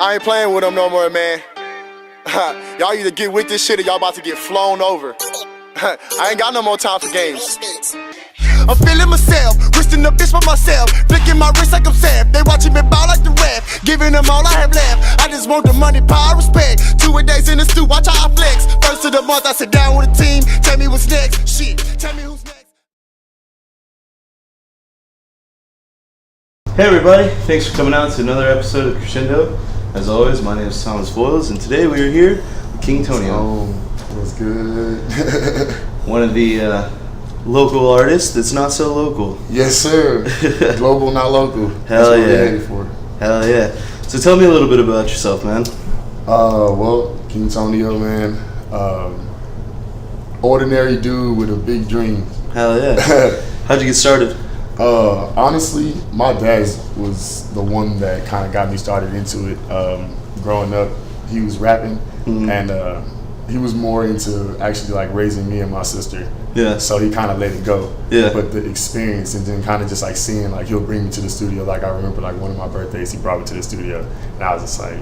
I ain't playing with them no more, man. Y'all either get with this shit or y'all about to get flown over. I ain't got no more time for games. I'm feeling myself, wristing the bitch for myself, flicking my wrist like I'm Seth. They watching me ball like the ref, giving them all I have left. I just want the money, power, respect. 2 days in the stew, watch how I flex. First of the month, I sit down with a team. Tell me what's next, shit. Tell me who's next. Hey everybody, thanks for coming out to another episode of Crescendo. As always, my name is Thomas Boyles, and today we are here with King Tonio. Oh, what's good? One of the local artists that's not so local. Yes, sir. Global, not local. Hell that's what yeah. we're headed for. Hell yeah. So tell me a little bit about yourself, man. Well, King Tonio, man. Ordinary dude with a big dream. Hell yeah. How'd you get started? Honestly, my dad was the one that kind of got me started into it. Growing up, he was rapping, and he was more into actually like raising me and my sister. Yeah. So he kind of let it go. Yeah. But the experience and then kind of just like seeing, like he'll bring me to the studio. Like I remember like one of my birthdays, he brought me to the studio, and I was just like,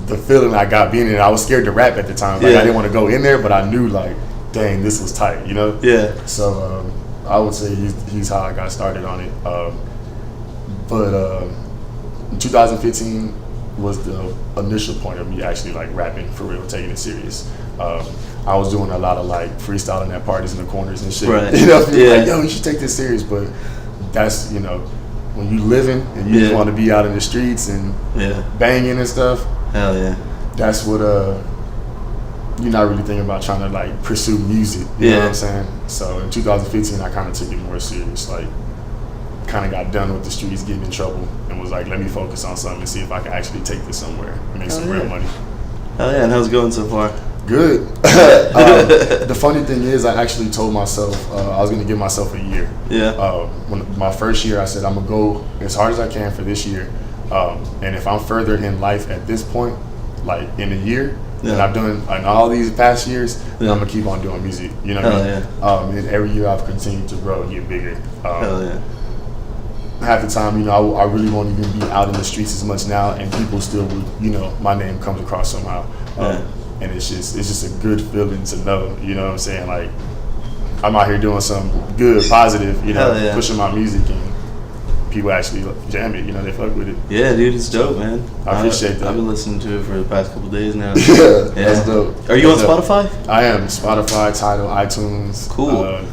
the feeling I got being in it, I was scared to rap at the time. Like I didn't want to go in there, but I knew like, dang, this was tight, you know? Yeah. So I would say he's how I got started on it. But 2015 was the initial point of me actually like rapping for real, taking it serious. I was doing a lot of like freestyling at parties in the corners and shit. Right. You know, Yeah. like, yo, you should take this serious. But that's, you know, when you living and you just want to be out in the streets and banging and stuff. Hell yeah. That's what you're not really thinking about trying to like pursue music. You know what I'm saying? So in 2015, I kind of took it more serious. Like, kind of got done with the streets, getting in trouble, and was like, let me focus on something and see if I can actually take this somewhere and make some real money. Hell yeah. And how's it going so far? Good. The funny thing is, I actually told myself I was going to give myself a year. Yeah. When my first year, I said I'm going to go as hard as I can for this year. And if I'm further in life at this point, like in a year, that I've done in all these past years, then I'm gonna keep on doing music. You know what I mean? And every year I've continued to grow and get bigger. Hell yeah. Half the time, you know, I really won't even be out in the streets as much now, and people still would, you know, my name comes across somehow. And it's just a good feeling to know, you know what I'm saying? Like, I'm out here doing something good, positive, you know, pushing my music, and people actually jam it, you know, they fuck with it. Yeah, dude, it's dope, man. I appreciate that. I've been listening to it for the past couple days now. That's dope. Are you on Spotify? I am. Spotify, Tidal, iTunes. Cool.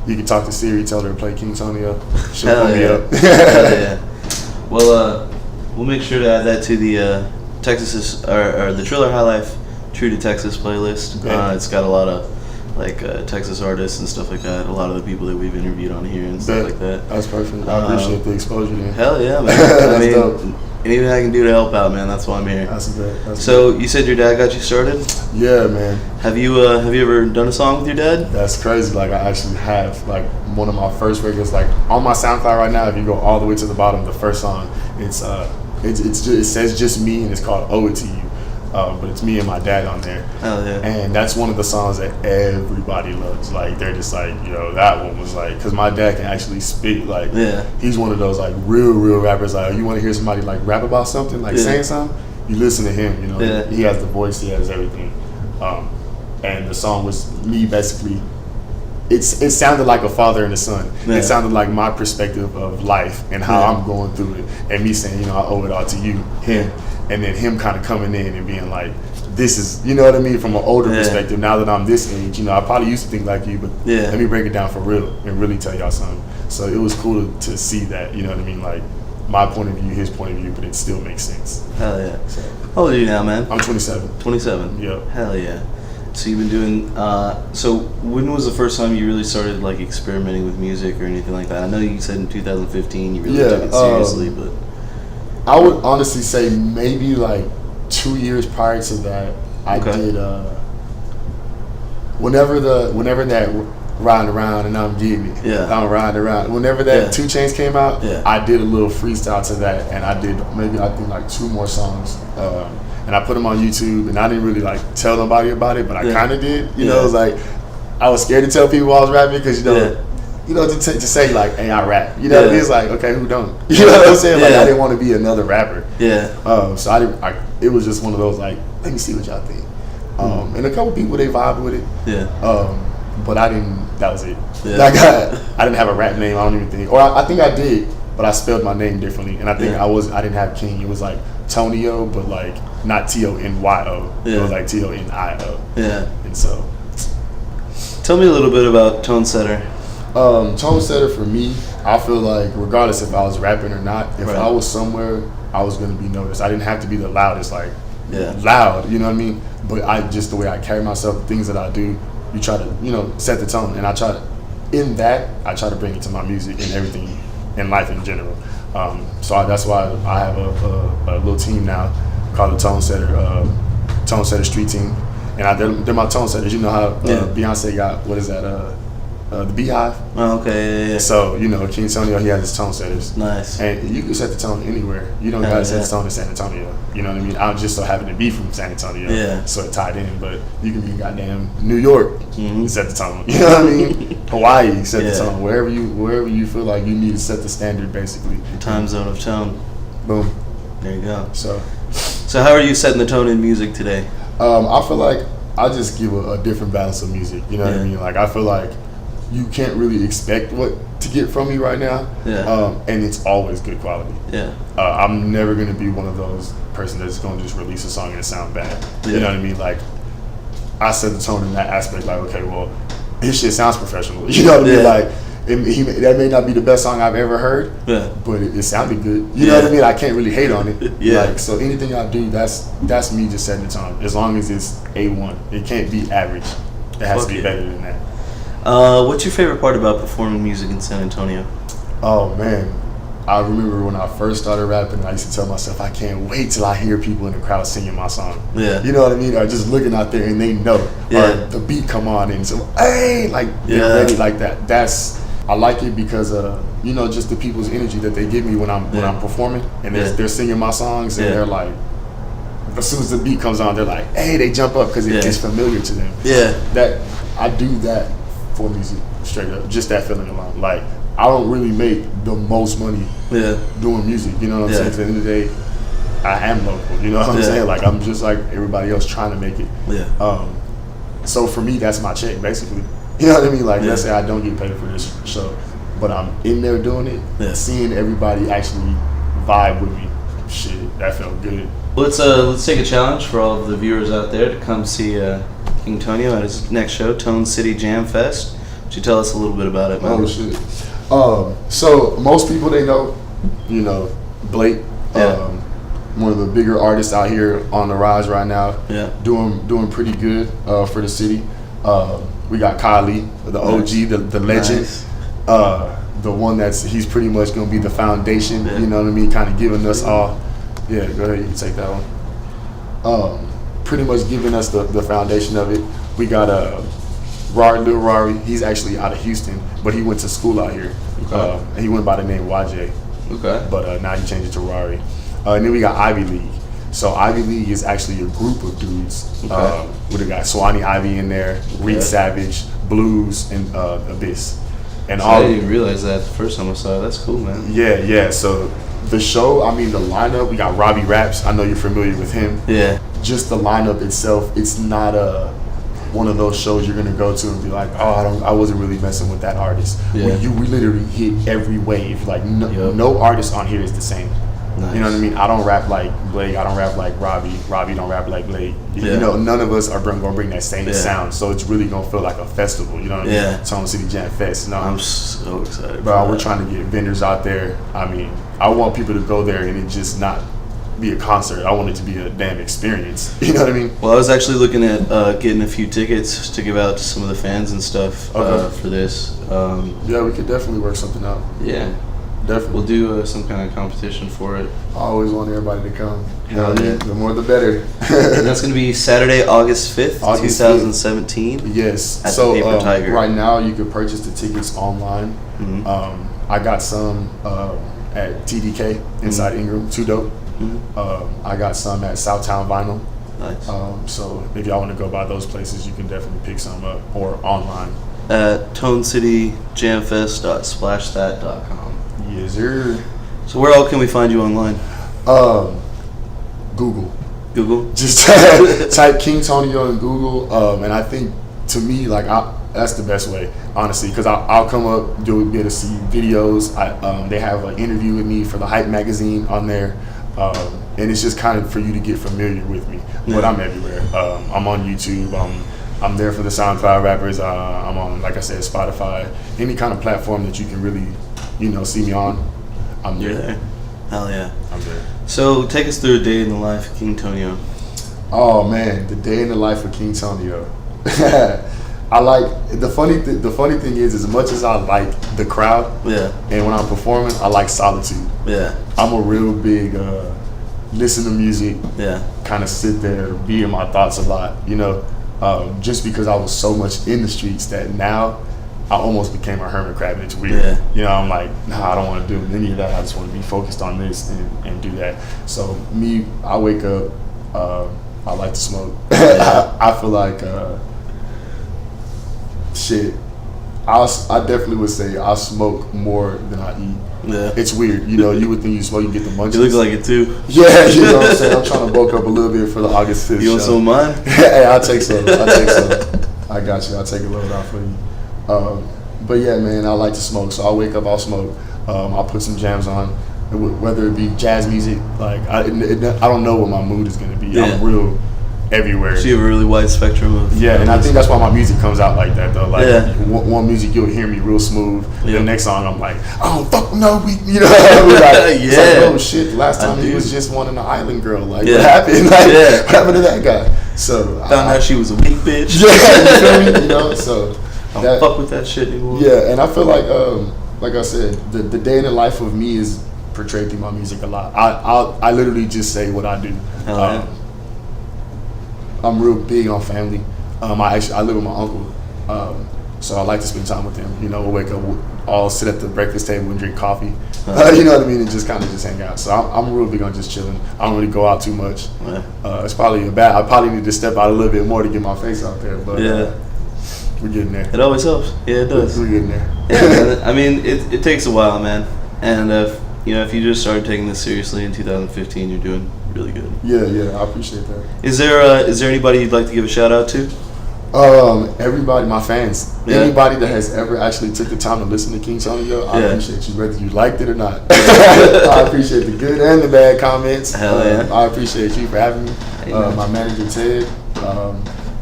You can talk to Siri, tell her to play King Tonio. She'll Hell pull me up. Hell yeah. Well, we'll make sure to add that to the Texas or the Triller High Life True to Texas playlist. It's got a lot of like Texas artists and stuff like that. A lot of the people that we've interviewed on here and stuff like that. That's perfect. I appreciate the exposure, man. Hell yeah, man. That's dope. Anything I can do to help out, man. That's why I'm here. That's good. So you said your dad got you started? Yeah, man. Have you ever done a song with your dad? That's crazy. Like I actually have. Like one of my first records, like on my SoundCloud right now. If you go all the way to the bottom, the first song, it says just me, and it's called "Owe It to You." But it's me and my dad on there. Hell yeah. And that's one of the songs that everybody loves. Like, they're just like, you know, that one was like, because my dad can actually speak. Like, he's one of those, like, real rappers. Like, you want to hear somebody, like, rap about something, like, saying something, you listen to him, you know. He has the voice, he has everything. And the song was me basically, it sounded like a father and a son. It sounded like my perspective of life and how I'm going through it. And me saying, you know, I owe it all to you, him. And then him kind of coming in and being like, this is, you know what I mean, from an older perspective. Now that I'm this age, you know, I probably used to think like you, but let me break it down for real and really tell y'all something. So it was cool to see that, you know what I mean, like my point of view, his point of view, but it still makes sense. Hell yeah. So, how old are you now, man? I'm 27. 27? Yep. Hell yeah. So you've been doing, so when was the first time you really started like experimenting with music or anything like that? I know you said in 2015 you really took it seriously, but. I would honestly say maybe like 2 years prior to that, I did whenever that riding around and I'm getting it. I'm riding around. Whenever that 2 Chainz came out, I did a little freestyle to that, and I did maybe I think like 2 more songs. And I put them on YouTube, and I didn't really like tell nobody about it, but I kind of did. You know, it was like I was scared to tell people I was rapping because you know you know, to say like, hey, I rap. You know, it's like, okay, who don't? You know what I'm saying? Like, I didn't want to be another rapper. Yeah. So it was just one of those like, let me see what y'all think. And a couple people, they vibed with it. Yeah. But I didn't. That was it. Yeah. Like I didn't have a rap name. I don't even think, or I think I did, but I spelled my name differently. And I think I didn't have King. It was like Tonio, but like not Tonyo. It was like Tonio. Yeah. And so, tell me a little bit about Tone Setter. Tone Setter for me, I feel like regardless if I was rapping or not, if I was somewhere, I was gonna be noticed. I didn't have to be the loudest, like loud. You know what I mean? But just the way I carry myself, the things that I do, you try to, you know, set the tone. And I try to bring it to my music and everything in life in general. So that's why I have a little team now called the Tone Setter Street Team. And they're my tone setters. You know how Beyonce got, what is that, the Beehive? Oh, okay, yeah. So, you know, King Antonio, he has his tone setters. Nice. And you can set the tone anywhere. You don't got to set the tone in San Antonio. You know what I mean? I just so happen to be from San Antonio. So it tied in. But you can be goddamn New York and set the tone. You know what I mean? Hawaii, set the tone. Wherever you feel like you need to set the standard, basically. Time zone of tone. Boom. There you go. So how are you setting the tone in music today? I feel like I just give a different balance of music. You know what I mean? Like, I feel like you can't really expect what to get from me right now. And it's always good quality. I'm never going to be one of those person that's going to just release a song and it sound bad. You know what I mean? Like, I set the tone in that aspect. Like, okay, well, his shit sounds professional. You know what I mean? Like, that may not be the best song I've ever heard, but it sounded good. You know what I mean? I can't really hate on it. Like, so anything I do, that's me just setting the tone. As long as it's A1, it can't be average. It has to be better than that. What's your favorite part about performing music in San Antonio? Oh man, I remember when I first started rapping, I used to tell myself, I can't wait till I hear people in the crowd singing my song. You know what I mean? Or just looking out there and they know. Or the beat come on and so, hey, like they're ready like that. I like it because you know, just the people's energy that they give me when I'm performing and they're singing my songs and they're like, as soon as the beat comes on, they're like, hey, they jump up because it's familiar to them. That I do that for music, straight up, just that feeling alone. Like, I don't really make the most money doing music, you know what I'm saying? At the end of the day, I am local, you know what I'm saying? Like, I'm just like everybody else trying to make it. So for me, that's my check, basically. You know what I mean? Like, let's say I don't get paid for this show, but I'm in there doing it, seeing everybody actually vibe with me. Shit, that felt good. Let's take a challenge for all of the viewers out there to come see King Tonio at his next show, Tone City Jam Fest. Would you tell us a little bit about it, man? Oh shit. So most people, they know, you know, Blake, one of the bigger artists out here on the rise right now, doing pretty good for the city. We got Kylie, the OG, the legend, the one he's pretty much gonna be the foundation. You know what I mean? Kind of giving us all. Yeah, go ahead, you can take that one. Pretty much giving us the foundation of it. We got Lil Rari. He's actually out of Houston, but he went to school out here. And he went by the name YJ. But now he changed it to Rari. And then we got Ivy League. So Ivy League is actually a group of dudes. We got Swanee Ivy in there, Reed Savage, Blues, and Abyss. And I didn't even realize that the first time I saw it. That's cool, man. Yeah. So the show, I mean, the lineup, we got Robbie Raps. I know you're familiar with him. Just the lineup itself, it's not one of those shows you're gonna go to and be like, oh, I wasn't really messing with that artist. We literally hit every wave. Like no artist on here is the same. You know what I mean? I don't rap like Blake. I don't rap like Robbie. Robbie don't rap like Blake. You know, none of us are gonna bring that same sound. So it's really gonna feel like a festival. You know what I mean? Tone City Jam Fest. I'm so excited. Bro, we're trying to get vendors out there. I mean, I want people to go there and it just not be a concert. I want it to be a damn experience. You know what I mean? Well, I was actually looking at getting a few tickets to give out to some of the fans and stuff for this. Yeah, we could definitely work something out. Yeah. Definitely. We'll do some kind of competition for it. I always want everybody to come. You know what I mean? The more the better. And that's going to be Saturday, August 5th, 2017. Yes. At the Paper Tiger. Right now, you can purchase the tickets online. I got some at TDK inside Ingram, too dope. I got some at Southtown Vinyl. Nice. So if y'all want to go by those places, you can definitely pick some up or online. at tonecityjamfest.splashthat.com. Yes, sir. So where else can we find you online? Google. Google? Just type King Tonio in Google, and I think to me, like, that's the best way, honestly, because I'll come up, you'll be able to see videos. They have an interview with me for the Hype magazine on there, and it's just kind of for you to get familiar with me. But I'm everywhere. I'm on YouTube. I'm there for the SoundCloud rappers. I'm on, like I said, Spotify, any kind of platform that you can really, see me on. I'm there. You're there. Hell yeah. I'm there. So take us through a day in the life of King Tonio. Oh man, the day in the life of King Tonio. I like the funny thing is, as much as I like the crowd, and when I'm performing, I like solitude. I'm a real big listen to music, kind of sit there, be in my thoughts a lot, just because I was so much in the streets that now I almost became a hermit crab, and it's weird. I'm like, nah, I don't want to do any of that. I just want to be focused on this and do that. So I wake up, I like to smoke. I feel like I definitely would say I smoke more than I eat. It's weird, you would think you smoke, you get the munchies. You look like it too. Yeah, you know what I'm saying? I'm trying to bulk up a little bit for the August 5th You want some of mine? Hey, I'll take some. I got you. I'll take a load out for you. But yeah, man, I like to smoke. So I'll wake up, I'll smoke. I'll put some jams on, whether it be jazz music. Like I don't know what my mood is gonna be. I'm real everywhere. So you have a really wide spectrum of and I think that's why my music comes out like that though. Like one music you'll hear me real smooth. The next song I'm like, I don't fuck no we like, it's like, oh shit, last time he was just wanting an island girl. Like what happened? Like what happened to that guy? So found out she was a weak bitch. You feel me? So I don't fuck with that shit anymore. Yeah, and I feel like I said, the day in the life of me is portrayed through my music a lot. I literally just say what I do. I'm real big on family. I live with my uncle, so I like to spend time with him. We'll wake up, we'll all sit at the breakfast table and drink coffee. You know what I mean, and just kind of just hang out. So I'm real big on just chilling. I don't really go out too much. It's probably I probably need to step out a little bit more to get my face out there. But we're getting there. It always helps. Yeah, it does. We're getting there. Yeah, I mean, it takes a while, man. And if you just started taking this seriously in 2015, you're doing really good. Yeah, I appreciate that. Is there anybody you'd like to give a shout out to? Everybody, my fans, anybody that has ever actually took the time to listen to King Tonio, I appreciate you, whether you liked it or not. I appreciate the good and the bad comments. Hell yeah. I appreciate you for having me. My manager Ted,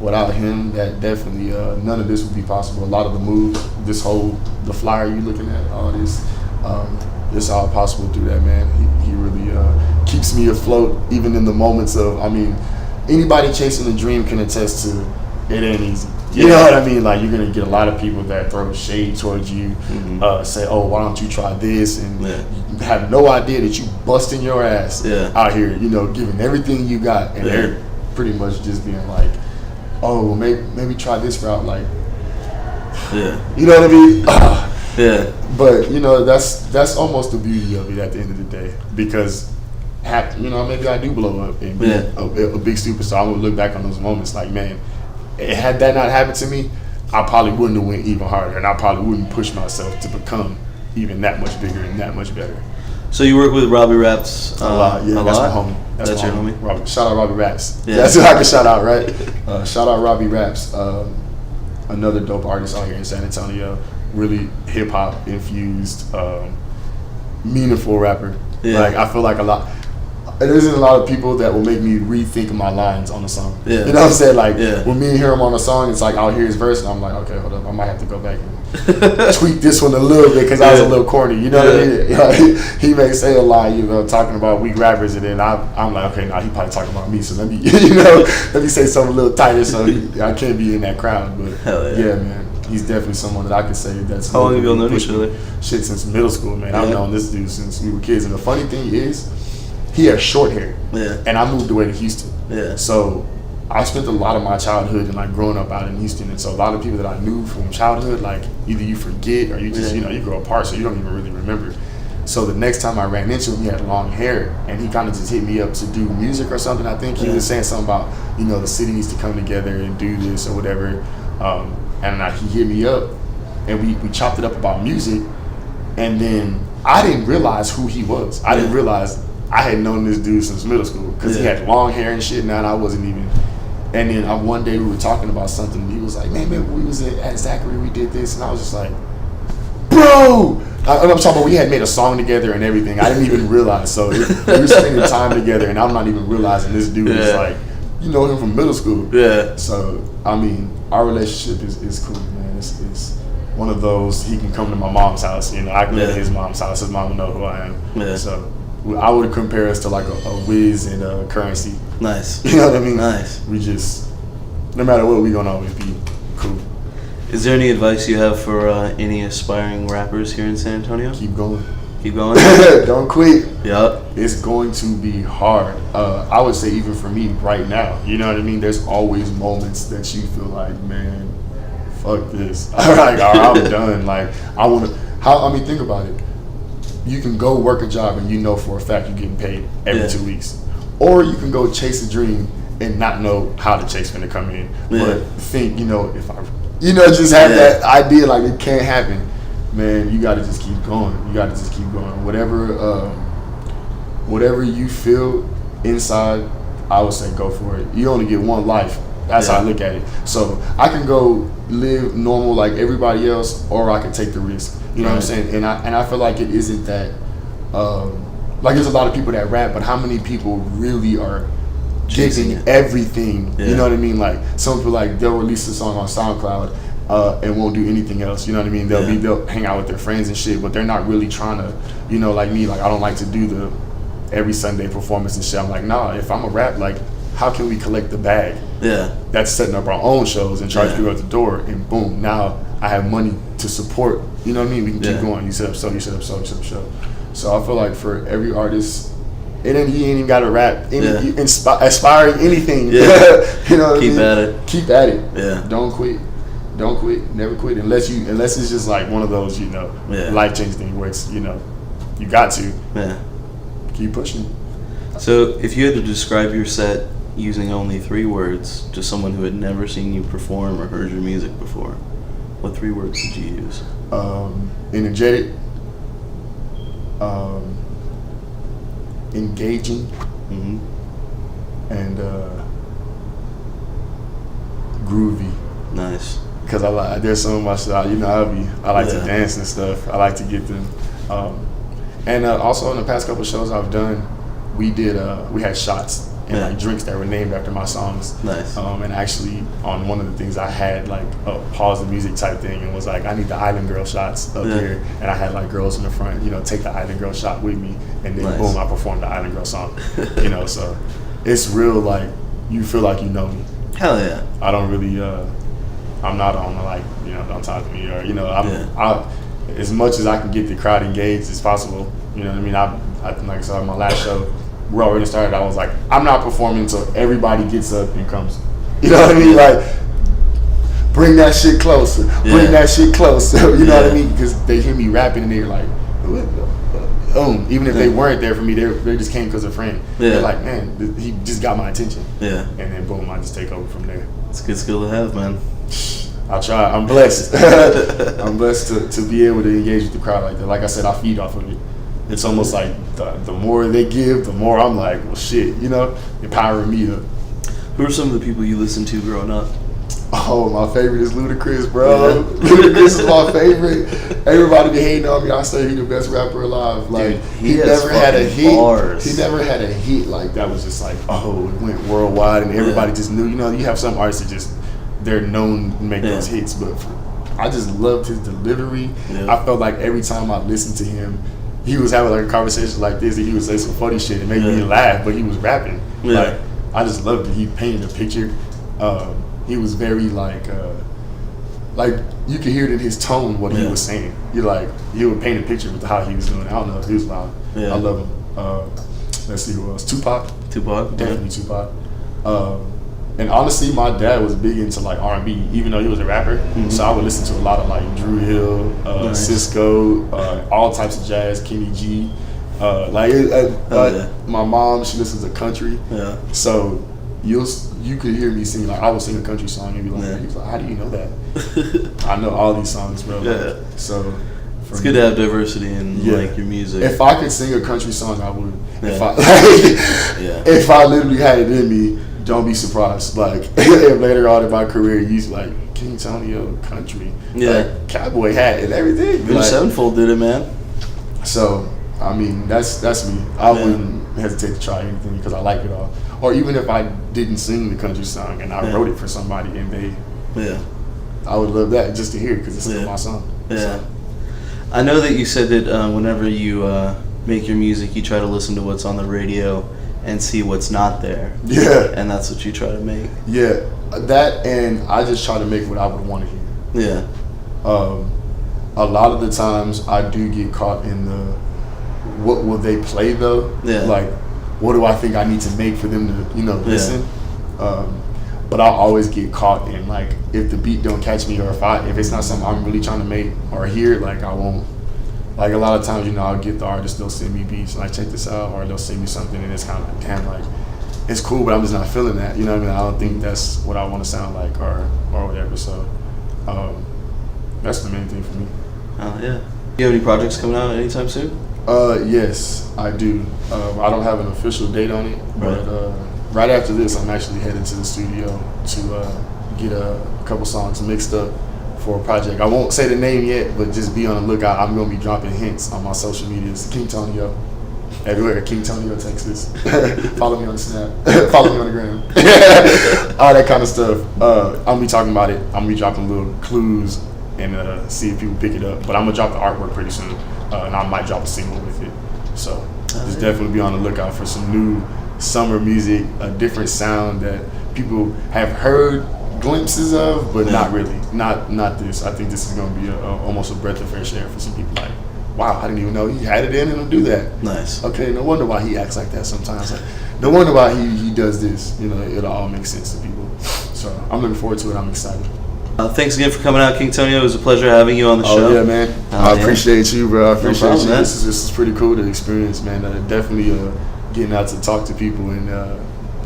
without him, that definitely none of this would be possible. A lot of the moves, the flyer you looking at, all this, it's all possible through that man. He really keeps me afloat, even in the moments of. I mean, anybody chasing a dream can attest to it ain't easy. You know what I mean? Like, you're gonna get a lot of people that throw shade towards you, say, "Oh, why don't you try this?" And you have no idea that you busting your ass out here, giving everything you got, and they're pretty much just being like, "Oh, maybe try this route." Like, you know what I mean? But that's almost the beauty of it at the end of the day, because maybe I do blow up and be a big superstar. I'm gonna look back on those moments like, man, had that not happened to me, I probably wouldn't have went even harder, and I probably wouldn't push myself to become even that much bigger and that much better. So you work with Robbie Raps a lot? Yeah, that's my homie. That's your homie? Shout out Robbie Raps. That's who I can shout out, right? Shout out Robbie Raps, another dope artist out here in San Antonio. Really hip hop infused, meaningful rapper. Like, I feel like there isn't a lot of people that will make me rethink my lines on a song. You know what I'm saying? Like, when me and hear him on a song, it's like I'll hear his verse and I'm like, okay, hold up, I might have to go back and tweak this one a little bit because I was a little corny. You know what I mean? He may say a line, talking about weak rappers, and then I'm like, okay, he probably talking about me, so let me, let me say something a little tighter so I can't be in that crowd. But yeah, man. He's definitely someone that I could say that's. How long have you known each other? Shit, since middle school, man. I've known this dude since we were kids. And the funny thing is, he has short hair. And I moved away to Houston. So I spent a lot of my childhood and growing up out in Houston. And so a lot of people that I knew from childhood, like, either you forget or you just, you grow apart, so you don't even really remember. So the next time I ran into him, he had long hair, and he kind of just hit me up to do music or something. I think he was saying something about, the city needs to come together and do this or whatever. and he hit me up, and we chopped it up about music, and then I didn't realize who he was. I didn't realize I had known this dude since middle school because he had long hair and shit. Now, and I wasn't even. And then one day we were talking about something, and he was like, "Man, we was at Zachary, we did this," and I was just like, "Bro!" I'm talking about we had made a song together and everything. I didn't even realize. So we were spending time together, and I'm not even realizing this dude is like, you know him from middle school. Yeah. So I mean, our relationship is cool, man. It's one of those. He can come to my mom's house. You know, I can go to his mom's house. His mom will know who I am. Yeah. So I would compare us to like a Wiz and a Currency. Nice. You know what I mean? Nice. We just, no matter what, we gonna always be cool. Is there any advice you have for any aspiring rappers here in San Antonio? Keep going. Keep going. Don't quit. Yep. It's going to be hard. I would say even for me right now, you know what I mean? There's always moments that you feel like, man, fuck this. Like, I'm done. Like, think about it. You can go work a job and you know for a fact you're getting paid every 2 weeks. Or you can go chase a dream and not know how the check's gonna come in. But think, if I just have that idea like it can't happen, man, you gotta just keep going. You gotta just keep going. Whatever you feel inside, I would say go for it. You only get one life. That's how I look at it. So I can go live normal like everybody else, or I can take the risk. You know what I'm saying? And I feel like it isn't that. Like there's a lot of people that rap, but how many people really are giving everything? Yeah. You know what I mean? Like some people, like they'll release a song on SoundCloud and won't do anything else. You know what I mean? They'll hang out with their friends and shit, but they're not really trying to. Like me, like I don't like to do the every Sunday performance and shit. I'm like, nah. If I'm a rap, like how can we collect the bag? Yeah, that's setting up our own shows and charge people at the door, and boom, now I have money to support. You know what I mean? We can keep going. You set up show, you set up show, you set up show. So I feel like for every artist, and then he ain't even got to rap, aspiring anything. Yeah. You know what keep I mean? at it. Keep at it. Yeah. Don't quit. Don't quit. Never quit unless it's just like one of those life changing things where it's you got to. Yeah. Keep pushing. So if you had to describe your set using only 3 words to someone who had never seen you perform or heard your music before, what 3 words would you use? Energetic. Engaging. And groovy. Nice. Because there's some of my shit, I like to dance and stuff. I like to get them. And also in the past couple shows I've done, we had shots and like drinks that were named after my songs. Nice. And actually on one of the things I had like a pause the music type thing and was like, I need the Island Girl shots up here, and I had like girls in the front, take the Island Girl shot with me, and then boom, I performed the Island Girl song. So it's real like you feel like you know me. Hell yeah. I don't really I'm not on like don't talk to me or I as much as I can get the crowd engaged as possible. You know what I mean? I like I said on my last show, we already started. I was like, I'm not performing until everybody gets up and comes. You know what I mean? Like, bring that shit closer. Bring that shit closer. You know what I mean? Because they hear me rapping and they're like, even if they weren't there for me, they just came because a friend. They're like, man, he just got my attention. Yeah. And then boom, I just take over from there. It's a good skill to have, man. I try. I'm blessed. I'm blessed to be able to engage with the crowd like that. Like I said, I feed off of it. It's almost like the more they give, the more I'm like, well, shit, empowering me up. Who are some of the people you listened to growing up? Oh, my favorite is Ludacris, bro. Yeah. Ludacris is my favorite. Everybody be hating on me. I say he's the best rapper alive. Like, dude, he never had a hit. Bars. He never had a hit like that was just like, it went worldwide and everybody just knew. You have some artists that they're known to make those hits, but I just loved his delivery. Yeah. I felt like every time I listened to him, he was having like a conversation like this, and he would say some funny shit and make me laugh, but he was rapping. Yeah. Like, I just loved it. He painted a picture. He was very like you could hear it in his tone what he was saying. He would paint a picture with how he was doing. I don't know. He was loud. Yeah. I love him. Let's see who else. Tupac. Definitely Tupac. And honestly, my dad was big into like R&B, even though he was a rapper. Mm-hmm. So I would listen to a lot of like Dru Hill, Cisco, all types of jazz, Kenny G. My mom, she listens to country. Yeah. So, you could hear me sing, like I will sing a country song and be like, he was like, how do you know that? I know all these songs, bro. Yeah. So it's good to have diversity in like your music. If I could sing a country song, I would. Yeah. If I literally had it in me, don't be surprised. Like if later on in my career, you like King Tonio country, like cowboy hat and everything. Avenged Sevenfold did it, man. So I mean, that's me. I wouldn't hesitate to try anything because I like it all. Or even if I didn't sing the country song and I wrote it for somebody and they, I would love that just to hear because it's still my song. Yeah. So. I know that you said that whenever you make your music, you try to listen to what's on the radio and see what's not there. Yeah. And that's what you try to make. Yeah. That, and I just try to make what I would want to hear. Yeah. A lot of the times I do get caught in the, what will they play though? Yeah. Like, what do I think I need to make for them to, listen? But I'll always get caught in, like, if the beat don't catch me or if it's not something I'm really trying to make or hear, like, I won't. Like, a lot of times, I'll get the artist, they'll send me beats, like, check this out, or they'll send me something, and it's kind of like, damn, like, it's cool, but I'm just not feeling that, you know what I mean? I don't think that's what I want to sound like or whatever, so that's the main thing for me. Oh, yeah. Do you have any projects coming out anytime soon? Yes, I do. I don't have an official date on it, but right after this, I'm actually headed to the studio to get a couple songs mixed up for a project. I won't say the name yet, but just be on the lookout. I'm going to be dropping hints on my social medias. King Tonio, everywhere. King Tonio, Texas. Follow me on Snap. Follow me on the gram. All that kind of stuff. I'm going to be talking about it. I'm going to be dropping little clues and see if people pick it up. But I'm going to drop the artwork pretty soon, and I might drop a single with it. So just definitely be on the lookout for some new summer music, a different sound that people have heard glimpses of, but not really. Not this. I think this is going to be almost a breath of fresh air for some people. Like, wow, I didn't even know he had it in him to do that. Nice. Okay, no wonder why he acts like that sometimes. Like, no wonder why he does this. It'll all make sense to people. So I'm looking forward to it. I'm excited. Thanks again for coming out, King Tonio. It was a pleasure having you on the show. Oh, yeah, man. I appreciate you, bro. I appreciate you. Man. This is pretty cool to experience, man. Definitely getting out to talk to people and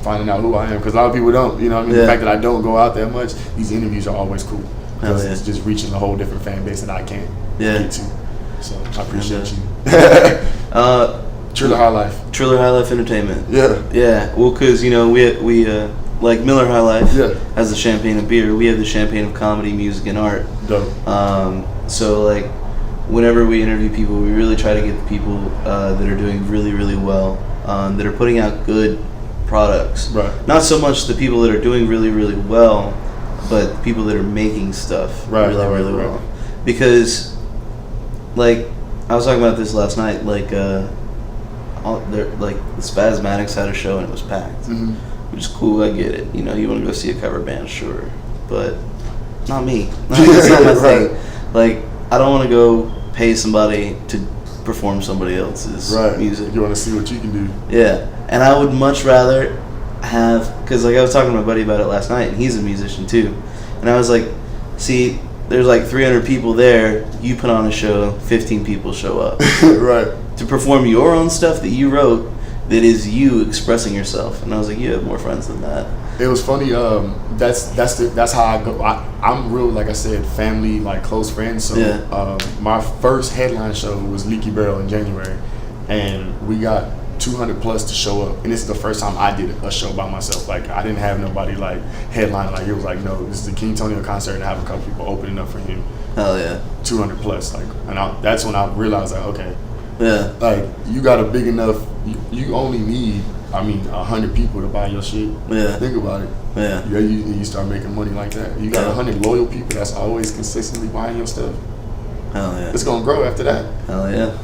finding out who I am. Because a lot of people don't, The fact that I don't go out that much, these interviews are always cool. Because it's just reaching a whole different fan base that I can't get to. So I appreciate you. Triller High Life. Triller High Life Entertainment. Yeah. Yeah. Well, because, we like Miller High Life has the champagne of beer. We have the champagne of comedy, music, and art. Dope. So, like, whenever we interview people, we really try to get the people that are doing really, really well, that are putting out good products. Right. Not so much the people that are doing really, really well, but the people that are making stuff really well. Because, like, I was talking about this last night. Like, the Spasmatics had a show and it was packed. Mm-hmm. Which is cool, I get it. You want to go see a cover band, sure. But not me. That's not my thing. Like, I don't want to go pay somebody to perform somebody else's music. You want to see what you can do. Yeah. And I would much rather have, because like I was talking to my buddy about it last night, and he's a musician too. And I was like, see, there's like 300 people there. You put on a show, 15 people show up. Right. To perform your own stuff that you wrote, that is you expressing yourself. And I was like, you have more friends than that. It was funny. That's how I go. I'm real, like I said, family, like close friends. So my first headline show was Leaky Barrel in January, and we got 200 plus to show up. And this is the first time I did a show by myself. Like, I didn't have nobody like headline. Like, it was like, no, this is the King Tonio concert, and I have a couple people opening up for him. Hell yeah. 200 plus. Like, and that's when I realized, like, okay. Yeah. Like, you got a big enough. You only need, 100 people to buy your shit. Yeah. Think about it. Yeah. You start making money like that. You got 100 loyal people that's always consistently buying your stuff. Hell yeah. It's gonna grow after that. Hell yeah.